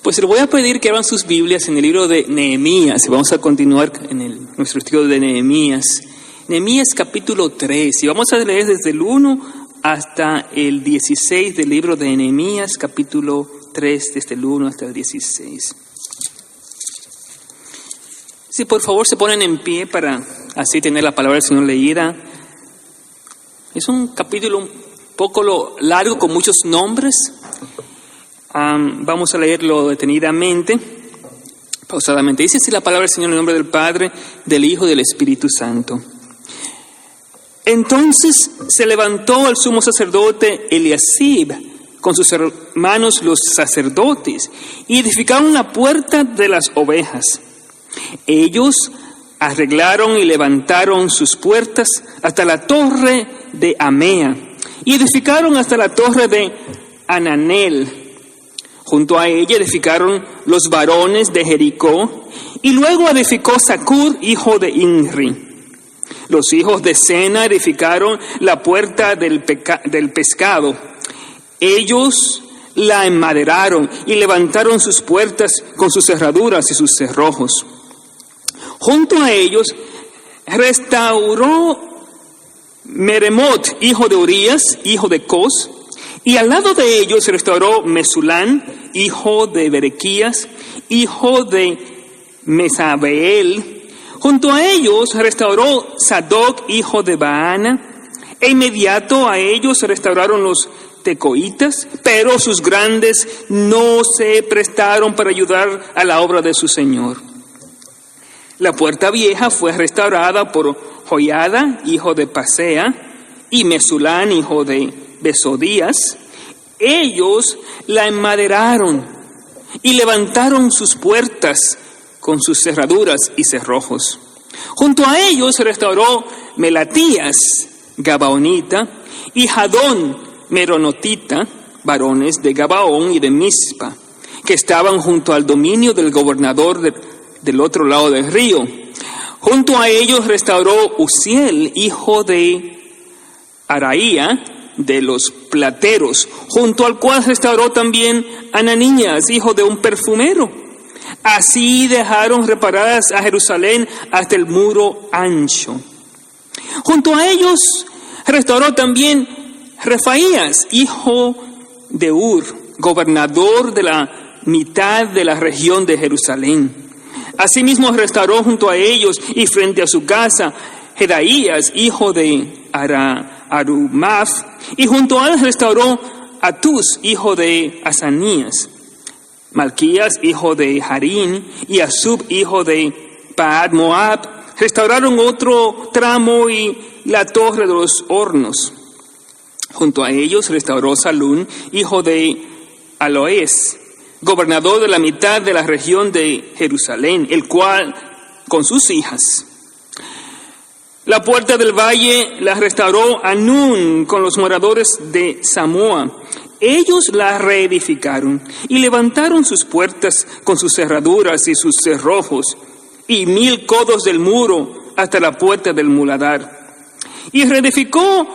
Pues les voy a pedir que abran sus Biblias en el libro de Nehemías. Vamos a continuar en nuestro estudio de Nehemías. Nehemías capítulo 3. Y vamos a leer desde el 1 hasta el 16 del libro de Nehemías, capítulo 3, desde el 1 hasta el 16. Si por favor se ponen en pie para así tener la palabra del Señor leída. Es un capítulo un poco largo con muchos nombres. Vamos a leerlo detenidamente, pausadamente. Dice así la palabra del Señor en el nombre del Padre, del Hijo y del Espíritu Santo. Entonces se levantó el sumo sacerdote Eliasib con sus hermanos los sacerdotes y edificaron la puerta de las ovejas. Ellos arreglaron y levantaron sus puertas hasta la torre de Amea y edificaron hasta la torre de Ananel. Junto a ella edificaron los varones de Jericó, y luego edificó Zacur, hijo de Inri. Los hijos de Sena edificaron la puerta del pescado. Ellos la enmaderaron y levantaron sus puertas con sus cerraduras y sus cerrojos. Junto a ellos restauró Meremot, hijo de Urías, hijo de Cos, y al lado de ellos restauró Mesulán, hijo de Berequías, hijo de Mesabeel. Junto a ellos restauró Sadoc, hijo de Baana, e inmediato a ellos restauraron los tecoitas, pero sus grandes no se prestaron para ayudar a la obra de su Señor. La puerta vieja fue restaurada por Joiada, hijo de Pasea, y Mesulán, hijo de Besodías. Ellos la enmaderaron y levantaron sus puertas con sus cerraduras y cerrojos. Junto a ellos restauró Melatías, Gabaonita, y Jadón, Meronotita, varones de Gabaón y de Mizpa, que estaban junto al dominio del gobernador del otro lado del río. Junto a ellos restauró Uziel, hijo de Araía, de los plateros, junto al cual restauró también Ananías, hijo de un perfumero. Así dejaron reparadas a Jerusalén hasta el muro ancho. Junto a ellos restauró también Refaías, hijo de Ur, gobernador de la mitad de la región de Jerusalén. Asimismo restauró junto a ellos y frente a su casa Jedaías, hijo de Arumaf, y junto a él restauró Atus, hijo de Asanías, Malquías, hijo de Harín, y Asub, hijo de Paad Moab. Restauraron otro tramo y la torre de los hornos. Junto a ellos restauró Salún, hijo de Aloes, gobernador de la mitad de la región de Jerusalén, el cual con sus hijas. La puerta del valle la restauró Anún con los moradores de Samoa. Ellos la reedificaron y levantaron sus puertas con sus cerraduras y sus cerrojos, y 1000 codos del muro hasta la puerta del muladar. Y reedificó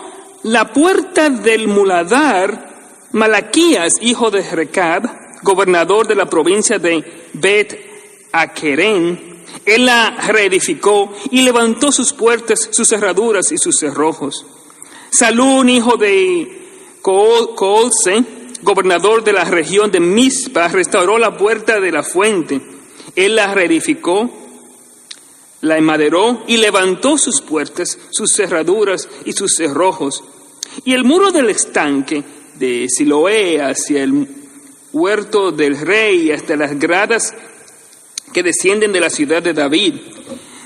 la puerta del muladar Malaquías, hijo de Recab, gobernador de la provincia de Bet-Aquerén. Él la reedificó y levantó sus puertas, sus cerraduras y sus cerrojos. Salún, hijo de Coolce, gobernador de la región de Mizpa, restauró la puerta de la fuente. Él la reedificó, la enmaderó y levantó sus puertas, sus cerraduras y sus cerrojos. Y el muro del estanque de Siloé hacia el huerto del rey, hasta las gradas que descienden de la ciudad de David.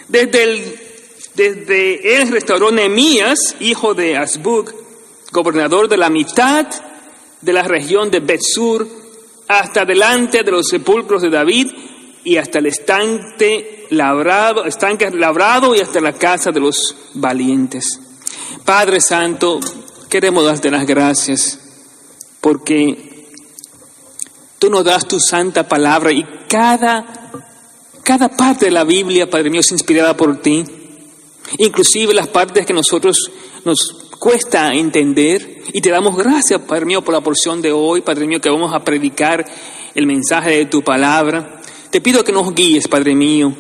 Desde él restauró Nehemías, hijo de Azbuk, gobernador de la mitad de la región de Bet-Sur, hasta delante de los sepulcros de David y hasta el estanque labrado y hasta la casa de los valientes. Padre Santo, queremos darte las gracias porque tú nos das tu santa palabra y cada parte de la Biblia, Padre mío, es inspirada por ti. Inclusive las partes que nosotros nos cuesta entender. Y te damos gracias, Padre mío, por la porción de hoy, Padre mío, que vamos a predicar el mensaje de tu palabra. Te pido que nos guíes, Padre mío,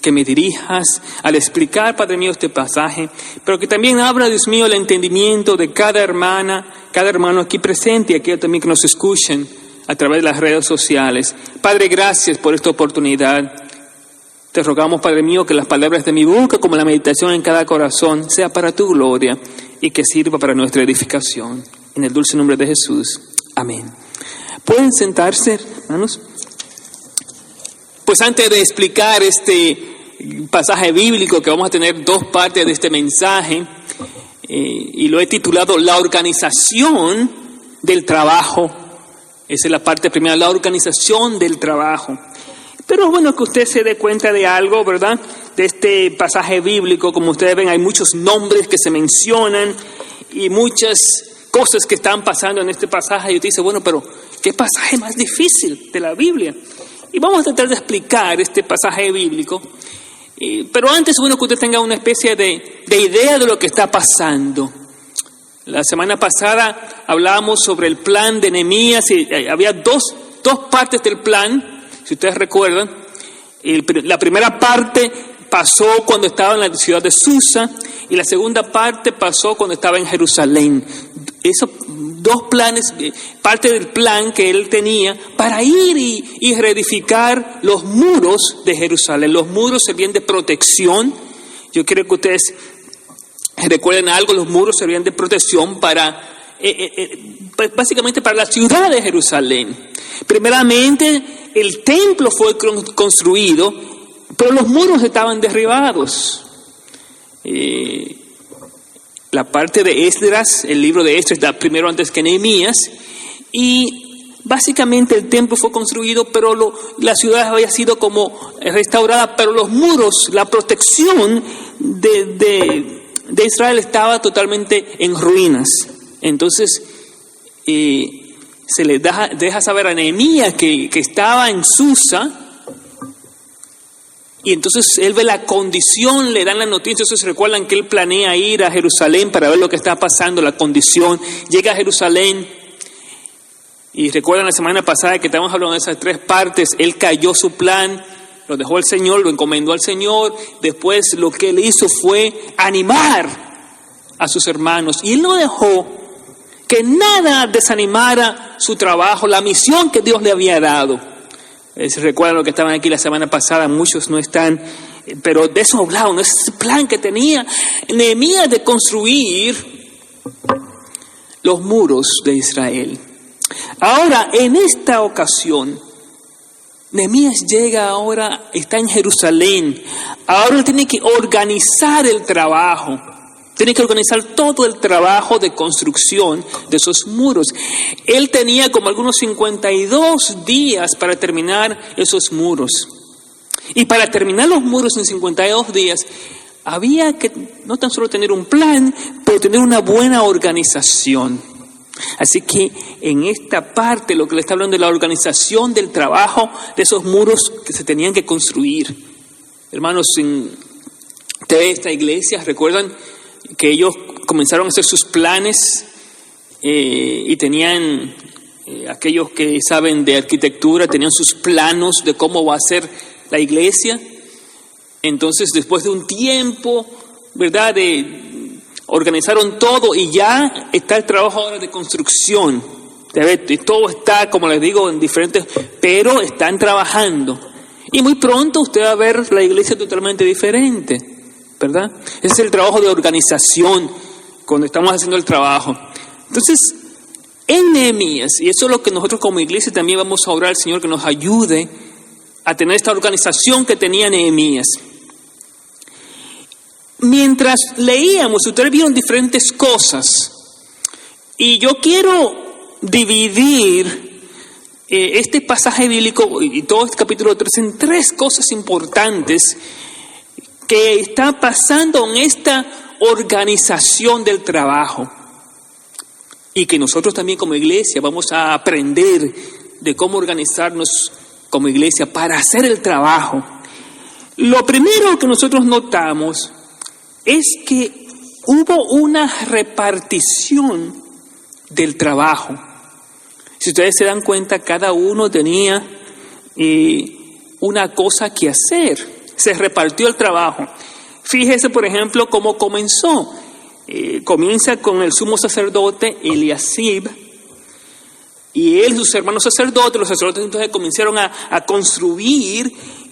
que me dirijas al explicar, Padre mío, este pasaje, pero que también abra, Dios mío, el entendimiento de cada hermana, cada hermano aquí presente y aquellos también que nos escuchen a través de las redes sociales. Padre, gracias por esta oportunidad. Te rogamos, Padre mío, que las palabras de mi boca, como la meditación en cada corazón, sea para tu gloria y que sirva para nuestra edificación. En el dulce nombre de Jesús. Amén. ¿Pueden sentarse, hermanos? Pues antes de explicar este pasaje bíblico, que vamos a tener dos partes de este mensaje, y lo he titulado La organización del trabajo. Esa es la parte primera, la organización del trabajo. Pero es bueno que usted se dé cuenta de algo, ¿verdad? De este pasaje bíblico, como ustedes ven, hay muchos nombres que se mencionan y muchas cosas que están pasando en este pasaje. Y usted dice, bueno, pero ¿qué pasaje más difícil de la Biblia? Y vamos a tratar de explicar este pasaje bíblico. Pero antes es bueno que usted tenga una especie de idea de lo que está pasando. La semana pasada hablábamos sobre el plan de Nehemías y había dos partes del plan, si ustedes recuerdan. La primera parte pasó cuando estaba en la ciudad de Susa y la segunda parte pasó cuando estaba en Jerusalén. Esos dos planes, parte del plan que él tenía para ir y reedificar los muros de Jerusalén. Los muros servían de protección. Yo quiero que ustedes recuerden algo, los muros servían de protección para, básicamente para la ciudad de Jerusalén. Primeramente, el templo fue construido, pero los muros estaban derribados. La parte de Esdras, el libro de Esdras está primero antes que Nehemías, y básicamente el templo fue construido, pero la ciudad había sido como restaurada, pero los muros, la protección de Israel estaba totalmente en ruinas. Entonces se le deja saber a Nehemías que estaba en Susa. Y entonces él ve la condición, le dan la noticia. Entonces recuerdan que él planea ir a Jerusalén para ver lo que está pasando, la condición. Llega a Jerusalén y recuerdan la semana pasada que estábamos hablando de esas tres partes. Él cayó su plan, lo dejó al Señor, lo encomendó al Señor. Después lo que él hizo fue animar a sus hermanos. Y él no dejó que nada desanimara su trabajo, la misión que Dios le había dado. Si recuerdan lo que estaban aquí la semana pasada, muchos no están, pero de eso hablaban, ese plan que tenía Nehemías de construir los muros de Israel. Ahora, en esta ocasión, Nehemías llega ahora, está en Jerusalén, ahora tiene que organizar el trabajo. Tiene que organizar todo el trabajo de construcción de esos muros. Él tenía como algunos 52 días para terminar esos muros. Y para terminar los muros en 52 días, había que no tan solo tener un plan, pero tener una buena organización. Así que en esta parte, lo que le está hablando de la organización del trabajo de esos muros que se tenían que construir. Hermanos, en esta iglesia, ¿recuerdan que ellos comenzaron a hacer sus planes y tenían, aquellos que saben de arquitectura, tenían sus planos de cómo va a ser la iglesia? Entonces, después de un tiempo, ¿verdad?, organizaron todo y ya está el trabajo ahora de construcción. Y todo está, como les digo, en diferentes, pero están trabajando. Y muy pronto usted va a ver la iglesia totalmente diferente, ¿verdad? Ese es el trabajo de organización cuando estamos haciendo el trabajo. Entonces, en Nehemías, y eso es lo que nosotros como iglesia también vamos a orar al Señor, que nos ayude a tener esta organización que tenía Nehemías. Mientras leíamos, ustedes vieron diferentes cosas, y yo quiero dividir este pasaje bíblico y todo este capítulo 3 en tres cosas importantes que está pasando en esta organización del trabajo y que nosotros también como iglesia vamos a aprender de cómo organizarnos como iglesia para hacer el trabajo. Lo primero que nosotros notamos es que hubo una repartición del trabajo. Si ustedes se dan cuenta, cada uno tenía una cosa que hacer. Se repartió el trabajo. Fíjese, por ejemplo, cómo comenzó. Comienza con el sumo sacerdote Eliasib, y él y sus hermanos sacerdotes. Los sacerdotes entonces comenzaron a construir,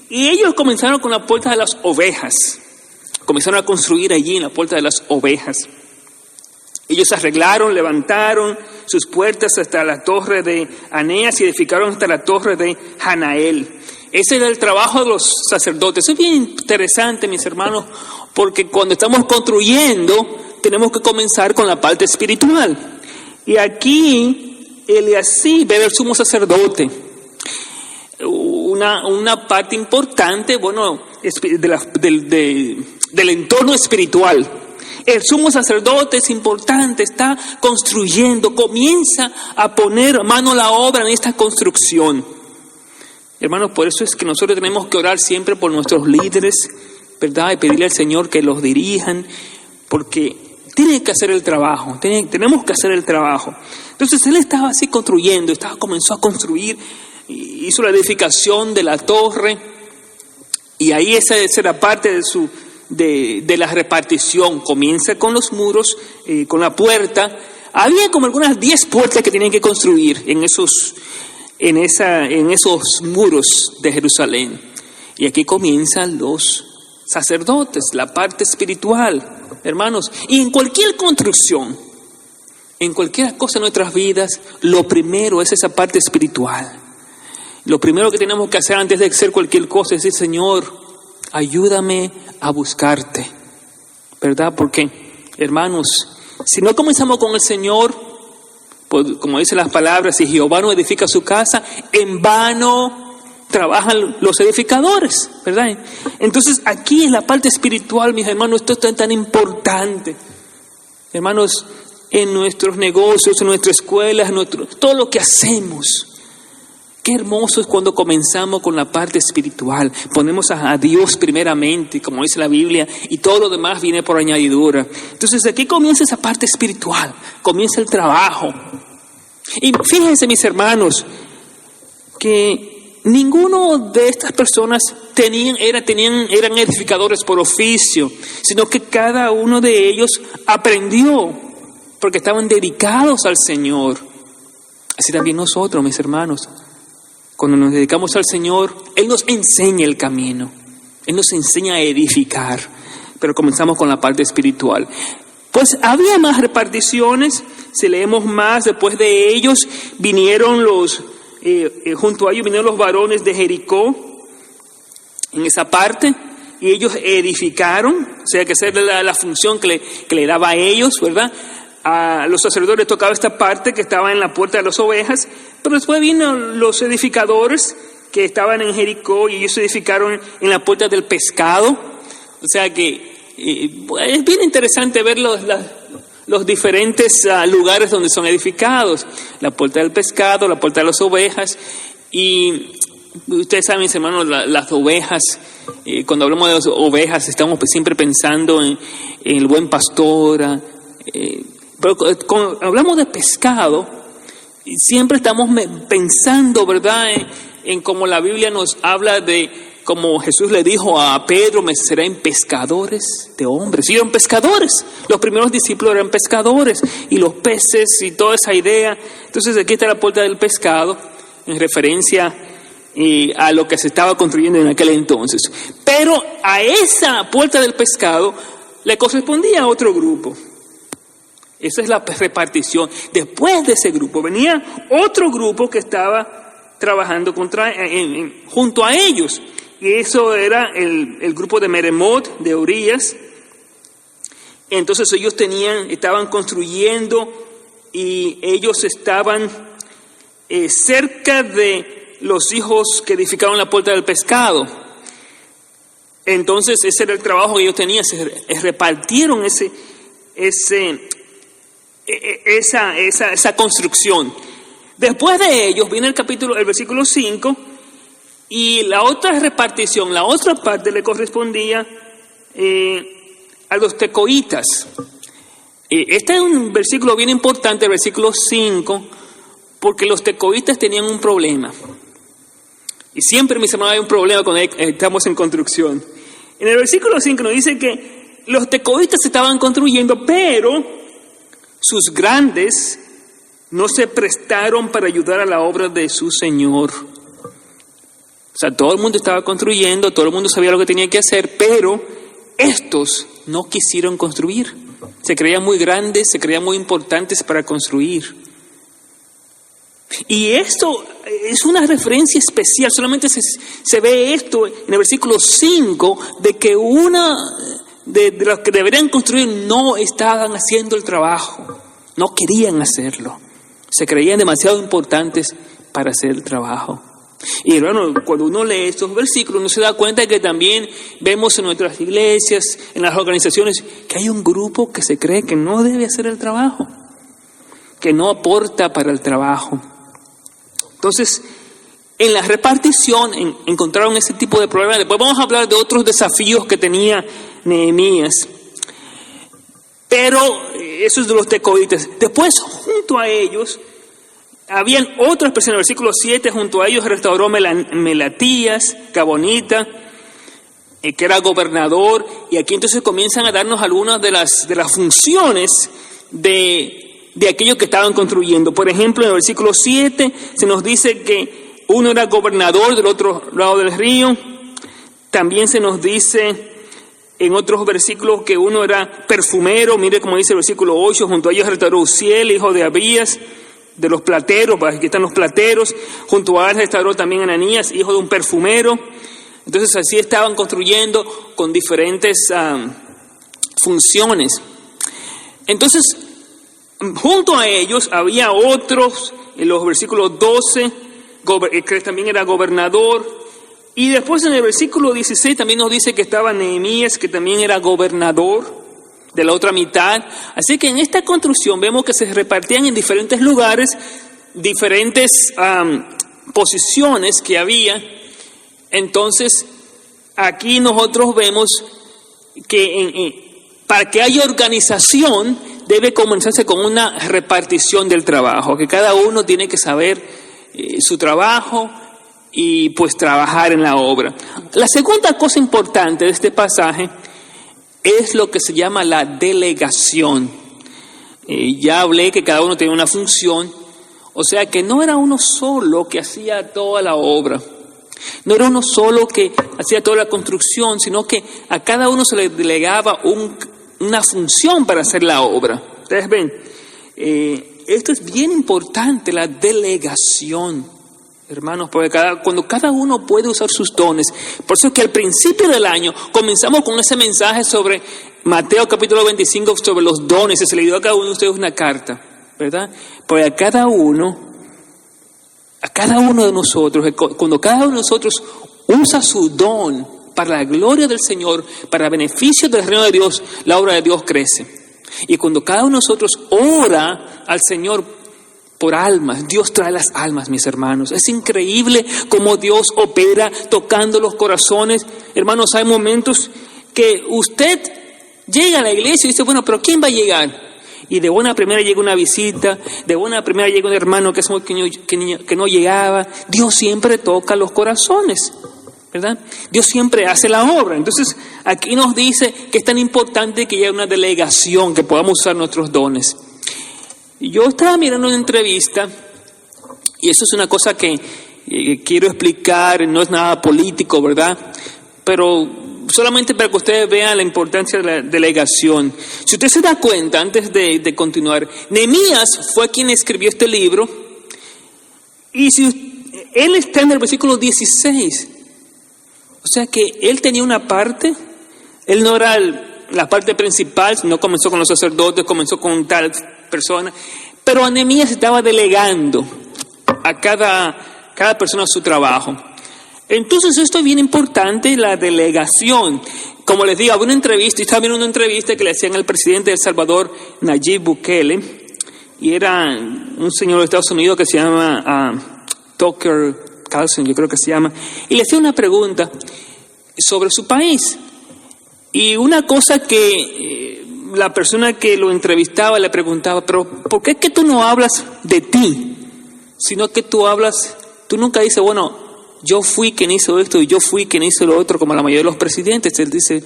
y ellos comenzaron con la puerta de las ovejas. Comenzaron a construir allí en la puerta de las ovejas. Ellos arreglaron, levantaron sus puertas hasta la torre de Aneas y edificaron hasta la torre de Hanael. Ese era el trabajo de los sacerdotes. Es bien interesante, mis hermanos, porque cuando estamos construyendo tenemos que comenzar con la parte espiritual. Y aquí Eliasib era el sumo sacerdote. Una parte importante, bueno, del entorno espiritual. El sumo sacerdote es importante, está construyendo, comienza a poner mano a la obra en esta construcción. Hermanos, por eso es que nosotros tenemos que orar siempre por nuestros líderes, ¿verdad? Y pedirle al Señor que los dirijan, porque tienen que hacer el trabajo, tenemos que hacer el trabajo. Entonces él estaba así construyendo, comenzó a construir, hizo la edificación de la torre, y ahí esa era parte de la repartición. Comienza con los muros, con la puerta. Había como algunas 10 puertas que tenían que construir en esos muros de Jerusalén. Y aquí comienzan los sacerdotes, la parte espiritual, hermanos. Y en cualquier construcción, en cualquier cosa en nuestras vidas, lo primero es esa parte espiritual. Lo primero que tenemos que hacer antes de hacer cualquier cosa es decir: Señor, ayúdame a buscarte, ¿verdad? Porque, hermanos, si no comenzamos con el Señor, pues, como dicen las palabras, si Jehová no edifica su casa, en vano trabajan los edificadores, ¿verdad? Entonces, aquí en la parte espiritual, mis hermanos, esto es tan importante. Hermanos, en nuestros negocios, en nuestras escuelas, todo lo que hacemos. Qué hermoso es cuando comenzamos con la parte espiritual. Ponemos a Dios primeramente, como dice la Biblia, y todo lo demás viene por añadidura. Entonces aquí comienza esa parte espiritual, comienza el trabajo. Y fíjense, mis hermanos, que ninguno de estas personas eran edificadores por oficio, sino que cada uno de ellos aprendió, porque estaban dedicados al Señor. Así también nosotros, mis hermanos. Cuando nos dedicamos al Señor, Él nos enseña el camino. Él nos enseña a edificar. Pero comenzamos con la parte espiritual. Pues había más reparticiones. Si leemos más, después de ellos vinieron junto a ellos vinieron los varones de Jericó. En esa parte. Y ellos edificaron. O sea que esa era la función que le daba a ellos, ¿verdad? A los sacerdotes tocaba esta parte que estaba en la puerta de las ovejas, pero después vino los edificadores que estaban en Jericó y ellos edificaron en la puerta del pescado. O sea que es bien interesante ver los diferentes lugares donde son edificados. La puerta del pescado, la puerta de las ovejas. Y ustedes saben, mis hermanos, las ovejas, cuando hablamos de las ovejas estamos siempre pensando en el buen pastor. Pero cuando hablamos de pescado, siempre estamos pensando, ¿verdad?, en cómo la Biblia nos habla de como Jesús le dijo a Pedro: me serán pescadores de hombres. Y eran pescadores. Los primeros discípulos eran pescadores. Y los peces y toda esa idea. Entonces aquí está la puerta del pescado, en referencia a lo que se estaba construyendo en aquel entonces. Pero a esa puerta del pescado le correspondía a otro grupo. Esa es la repartición. Después de ese grupo venía otro grupo que estaba trabajando junto a ellos. Y eso era el grupo de Meremot, de Orías. Entonces ellos estaban construyendo y ellos estaban cerca de los hijos que edificaron la puerta del pescado. Entonces ese era el trabajo que ellos tenían. Se repartieron esa construcción. Después de ellos viene el versículo 5, y la otra repartición, la otra parte le correspondía a los tecoitas. Este es un versículo bien importante, el versículo 5, porque los tecoitas tenían un problema. Y siempre, mis hermanos, hay un problema cuando estamos en construcción. En el versículo 5 nos dice que los tecoitas estaban construyendo, pero sus grandes no se prestaron para ayudar a la obra de su Señor. O sea, todo el mundo estaba construyendo, todo el mundo sabía lo que tenía que hacer, pero estos no quisieron construir. Se creían muy grandes, se creían muy importantes para construir. Y esto es una referencia especial, solamente se ve esto en el versículo 5, de que de los que deberían construir no estaban haciendo el trabajo, no querían hacerlo, se creían demasiado importantes para hacer el trabajo. Y hermano, cuando uno lee estos versículos, uno se da cuenta que también vemos en nuestras iglesias, en las organizaciones, que hay un grupo que se cree que no debe hacer el trabajo, que no aporta para el trabajo. Entonces, en la repartición encontraron ese tipo de problemas. Después vamos a hablar de otros desafíos que tenía Nehemías. Pero eso es de los tecoitas. Después, junto a ellos, habían otras personas. En el versículo 7, junto a ellos restauró Melatías, Gabonita, que era gobernador. Y aquí entonces comienzan a darnos algunas de las funciones de aquellos que estaban construyendo. Por ejemplo, en el versículo 7 se nos dice que uno era gobernador del otro lado del río. También se nos dice en otros versículos que uno era perfumero. Mire cómo dice el versículo 8, junto a ellos restauró Uziel, hijo de Abías, de los plateros. Aquí están los plateros. Junto a él restauró también Ananías, hijo de un perfumero. Entonces así estaban construyendo con diferentes funciones. Entonces, junto a ellos había otros, en los versículos 12, que también era gobernador. Y después en el versículo 16 también nos dice que estaba Nehemías, que también era gobernador de la otra mitad. Así que en esta construcción vemos que se repartían en diferentes lugares, diferentes posiciones que había. Entonces, aquí nosotros vemos que para que haya organización, debe comenzarse con una repartición del trabajo, que cada uno tiene que saber su trabajo y pues trabajar en la obra. La segunda cosa importante de este pasaje es lo que se llama la delegación. Ya hablé que cada uno tenía una función, o sea que no era uno solo que hacía toda la obra, no era uno solo que hacía toda la construcción, sino que a cada uno se le delegaba una función para hacer la obra. Ustedes ven, esto es bien importante, la delegación, hermanos, porque cuando cada uno puede usar sus dones. Por eso es que al principio del año comenzamos con ese mensaje sobre Mateo capítulo 25, sobre los dones, y se le dio a cada uno de ustedes una carta, ¿verdad? Porque a cada uno de nosotros, cuando cada uno de nosotros usa su don para la gloria del Señor, para beneficio del reino de Dios, la obra de Dios crece. Y cuando cada uno de nosotros ora al Señor por almas, Dios trae las almas, mis hermanos. Es increíble cómo Dios opera tocando los corazones. Hermanos, hay momentos que usted llega a la iglesia y dice, bueno, pero ¿quién va a llegar? Y de buena primera llega una visita, de buena primera llega un hermano que no llegaba. Dios siempre toca los corazones, ¿verdad? Dios siempre hace la obra. Entonces, aquí nos dice que es tan importante que haya una delegación, que podamos usar nuestros dones. Yo estaba mirando una entrevista, y eso es una cosa que quiero explicar, no es nada político, ¿verdad? Pero solamente para que ustedes vean la importancia de la delegación. Si usted se da cuenta, antes de continuar, Nehemías fue quien escribió este libro, y él está en el versículo 16. O sea que él tenía una parte, él no era la parte principal, no comenzó con los sacerdotes, comenzó con tal persona, pero a Nehemías estaba delegando a cada persona su trabajo. Entonces esto es bien importante, la delegación. Como les digo, había una entrevista, estaba viendo una entrevista que le hacían al presidente de El Salvador, Nayib Bukele, y era un señor de Estados Unidos que se llama Tucker Carlson, yo creo que se llama, y le hacía una pregunta sobre su país. Y una cosa que la persona que lo entrevistaba le preguntaba, pero ¿por qué es que tú no hablas de ti? sino que tú nunca dices, bueno, yo fui quien hizo esto y yo fui quien hizo lo otro, como la mayoría de los presidentes. Él dice,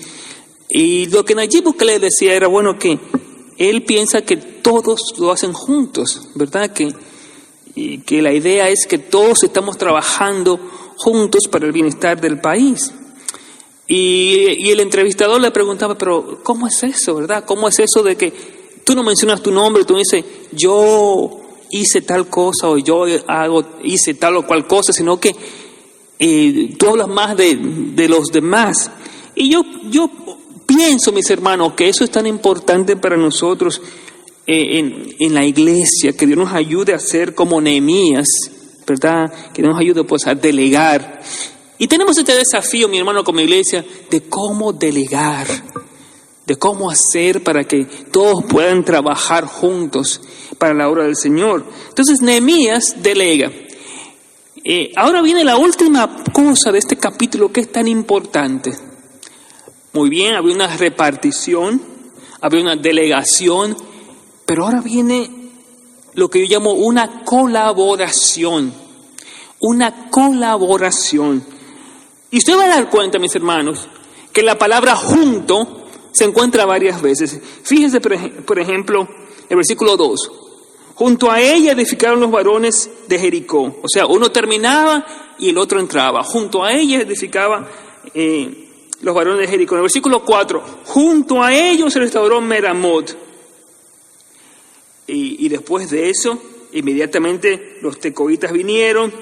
y lo que Nayib Bukele decía era, bueno, que él piensa que todos lo hacen juntos, ¿verdad? Que la idea es que todos estamos trabajando juntos para el bienestar del país. Y el entrevistador le preguntaba, pero ¿cómo es eso, verdad? ¿Cómo es eso de que tú no mencionas tu nombre, tú dices, yo hice tal cosa o yo hice tal o cual cosa, sino que tú hablas más de los demás? Y yo pienso, mis hermanos, que eso es tan importante para nosotros en la iglesia, que Dios nos ayude a ser como Nehemías, ¿verdad? Que Dios nos ayude pues a delegar. Y tenemos este desafío, mi hermano, como iglesia, de cómo delegar, de cómo hacer para que todos puedan trabajar juntos para la obra del Señor. Entonces Nehemías delega. Ahora viene la última cosa de este capítulo que es tan importante. Muy bien, había una repartición, había una delegación, pero ahora viene lo que yo llamo una colaboración. Una colaboración. Y usted va a dar cuenta, mis hermanos, que la palabra junto se encuentra varias veces. Fíjese, por ejemplo, el versículo 2. Junto a ella edificaron los varones de Jericó. O sea, uno terminaba y el otro entraba. Junto a ella edificaban los varones de Jericó. En el versículo 4, junto a ellos se restauró Meramot. Y después de eso, inmediatamente los tecoitas vinieron.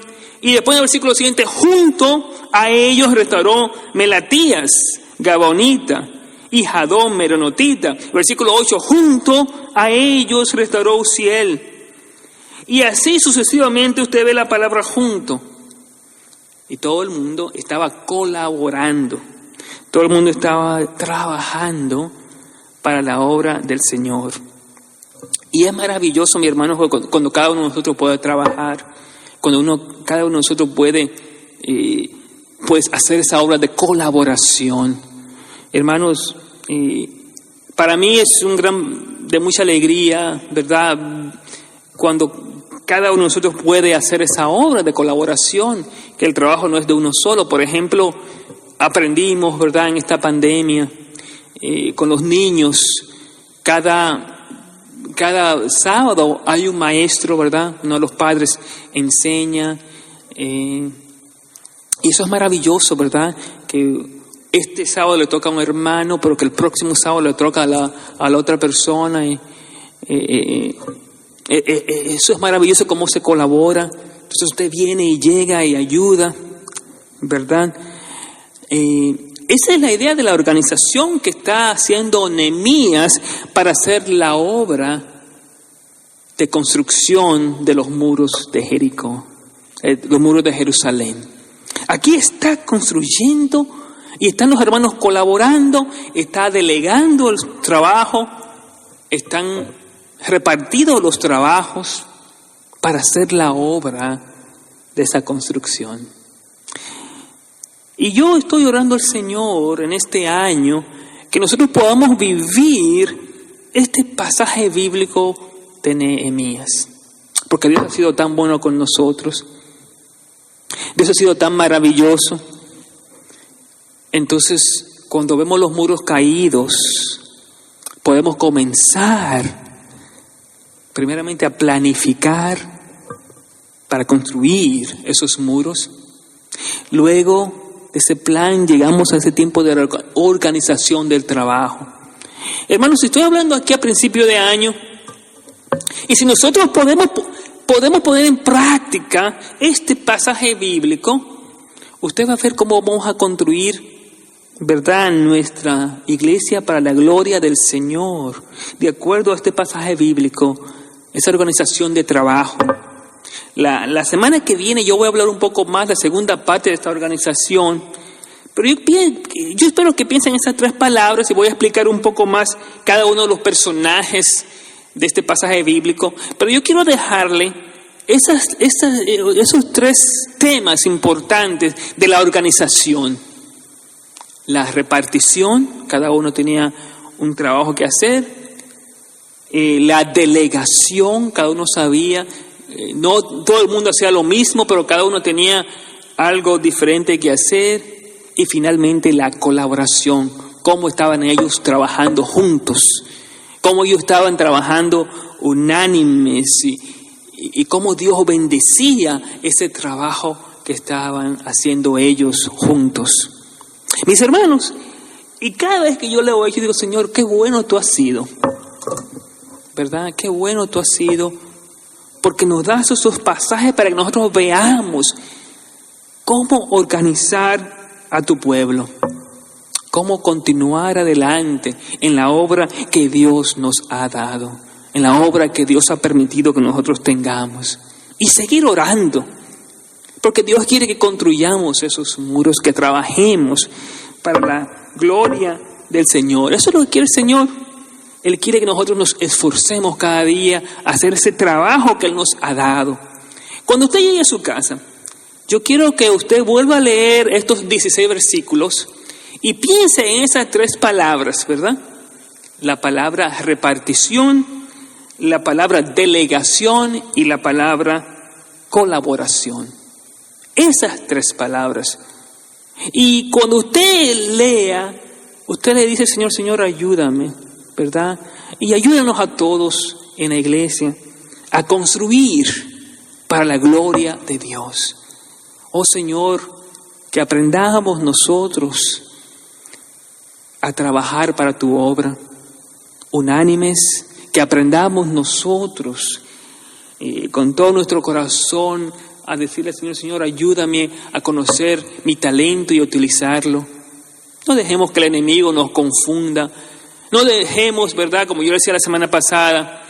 Y después en el versículo siguiente, junto a ellos restauró Melatías, Gabaonita, y Jadón, Meronotita. Versículo 8, junto a ellos restauró Uziel. Y así sucesivamente usted ve la palabra junto. Y todo el mundo estaba colaborando. Todo el mundo estaba trabajando para la obra del Señor. Y es maravilloso, mi hermano, cuando cada uno de nosotros puede trabajar, cuando cada uno de nosotros puede pues hacer esa obra de colaboración. Hermanos, para mí es de mucha alegría, ¿verdad? Cuando cada uno de nosotros puede hacer esa obra de colaboración, que el trabajo no es de uno solo. Por ejemplo, aprendimos, ¿verdad?, en esta pandemia, con los niños, cada sábado hay un maestro, ¿verdad? Uno de los padres enseña, y eso es maravilloso, ¿verdad? Que este sábado le toca a un hermano, pero que el próximo sábado le toca a la otra persona. Eso es maravilloso, cómo se colabora. Entonces usted viene y llega y ayuda, ¿verdad? Esa es la idea de la organización que está haciendo Nehemías para hacer la obra de construcción de los muros de Jericó, los muros de Jerusalén. Aquí está construyendo y están los hermanos colaborando, está delegando el trabajo, están repartidos los trabajos para hacer la obra de esa construcción. Y yo estoy orando al Señor en este año que nosotros podamos vivir este pasaje bíblico de Nehemías. Porque Dios ha sido tan bueno con nosotros. Dios ha sido tan maravilloso. Entonces, cuando vemos los muros caídos, podemos comenzar primeramente a planificar para construir esos muros. Luego, de ese plan llegamos a ese tiempo de organización del trabajo. Hermanos, estoy hablando aquí a principio de año, y si nosotros podemos poner en práctica este pasaje bíblico, usted va a ver cómo vamos a construir, ¿verdad?, nuestra iglesia para la gloria del Señor, de acuerdo a este pasaje bíblico, esa organización de trabajo. La semana que viene yo voy a hablar un poco más de la segunda parte de esta organización, pero yo espero que piensen en esas 3 palabras y voy a explicar un poco más cada uno de los personajes de este pasaje bíblico, pero yo quiero dejarle esos 3 temas importantes de la organización. La repartición, cada uno tenía un trabajo que hacer. La delegación, cada uno sabía No todo el mundo hacía lo mismo, pero cada uno tenía algo diferente que hacer. Y finalmente la colaboración, cómo estaban ellos trabajando juntos, cómo ellos estaban trabajando unánimes y cómo Dios bendecía ese trabajo que estaban haciendo ellos juntos. Mis hermanos, y cada vez que yo leo esto, yo digo, Señor, qué bueno tú has sido, ¿verdad? Qué bueno tú has sido, porque nos das esos pasajes para que nosotros veamos cómo organizar a tu pueblo, cómo continuar adelante en la obra que Dios nos ha dado, en la obra que Dios ha permitido que nosotros tengamos, y seguir orando, porque Dios quiere que construyamos esos muros, que trabajemos para la gloria del Señor. Eso es lo que quiere el Señor. Él quiere que nosotros nos esforcemos cada día a hacer ese trabajo que Él nos ha dado. Cuando usted llegue a su casa, yo quiero que usted vuelva a leer estos 16 versículos y piense en esas 3 palabras, ¿verdad? La palabra repartición, la palabra delegación y la palabra colaboración. Esas 3 palabras. Y cuando usted lea, usted le dice, Señor, ayúdame, ¿verdad? Y ayúdanos a todos en la iglesia a construir para la gloria de Dios. Oh Señor, que aprendamos nosotros a trabajar para tu obra, unánimes, que aprendamos nosotros con todo nuestro corazón a decirle al Señor, ayúdame a conocer mi talento y a utilizarlo. No dejemos que el enemigo nos confunda. No dejemos, ¿verdad? Como yo decía la semana pasada,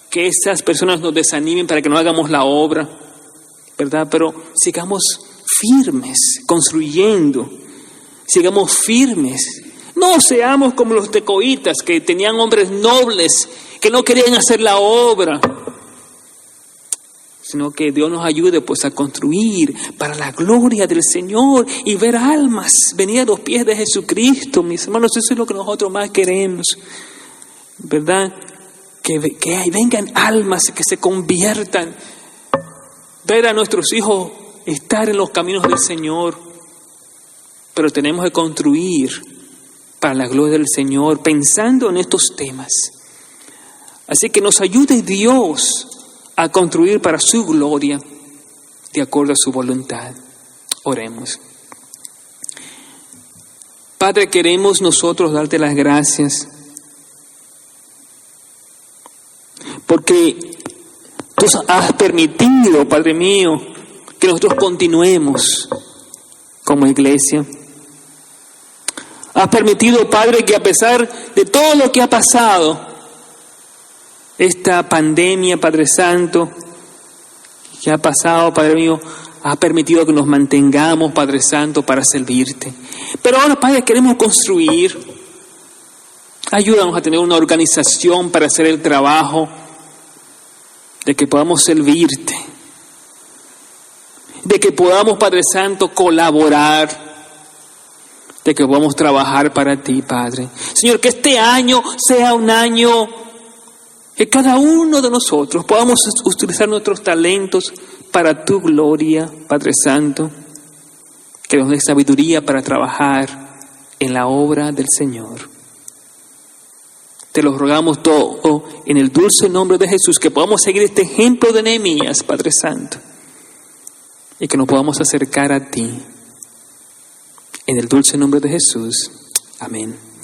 que esas personas nos desanimen para que no hagamos la obra, ¿verdad? Pero sigamos firmes, construyendo. Sigamos firmes. No seamos como los tecoitas, que tenían hombres nobles, que no querían hacer la obra, sino que Dios nos ayude pues a construir para la gloria del Señor y ver almas venir a los pies de Jesucristo. Mis hermanos, eso es lo que nosotros más queremos, ¿verdad? Que vengan almas que se conviertan, ver a nuestros hijos estar en los caminos del Señor, pero tenemos que construir para la gloria del Señor pensando en estos temas. Así que nos ayude Dios a construir para su gloria, de acuerdo a su voluntad. Oremos. Padre, queremos nosotros darte las gracias, porque tú has permitido, Padre mío, que nosotros continuemos como iglesia. Has permitido, Padre, que a pesar de todo lo que ha pasado, esta pandemia, Padre Santo, que ha pasado, Padre mío, ha permitido que nos mantengamos, Padre Santo, para servirte. Pero ahora, Padre, queremos construir. Ayúdanos a tener una organización para hacer el trabajo, de que podamos servirte, de que podamos, Padre Santo, colaborar, de que podamos trabajar para ti, Padre. Señor, que este año sea un año que cada uno de nosotros podamos utilizar nuestros talentos para tu gloria, Padre Santo. Que nos dé sabiduría para trabajar en la obra del Señor. Te lo rogamos todo en el dulce nombre de Jesús, que podamos seguir este ejemplo de Nehemías, Padre Santo, y que nos podamos acercar a ti. En el dulce nombre de Jesús. Amén.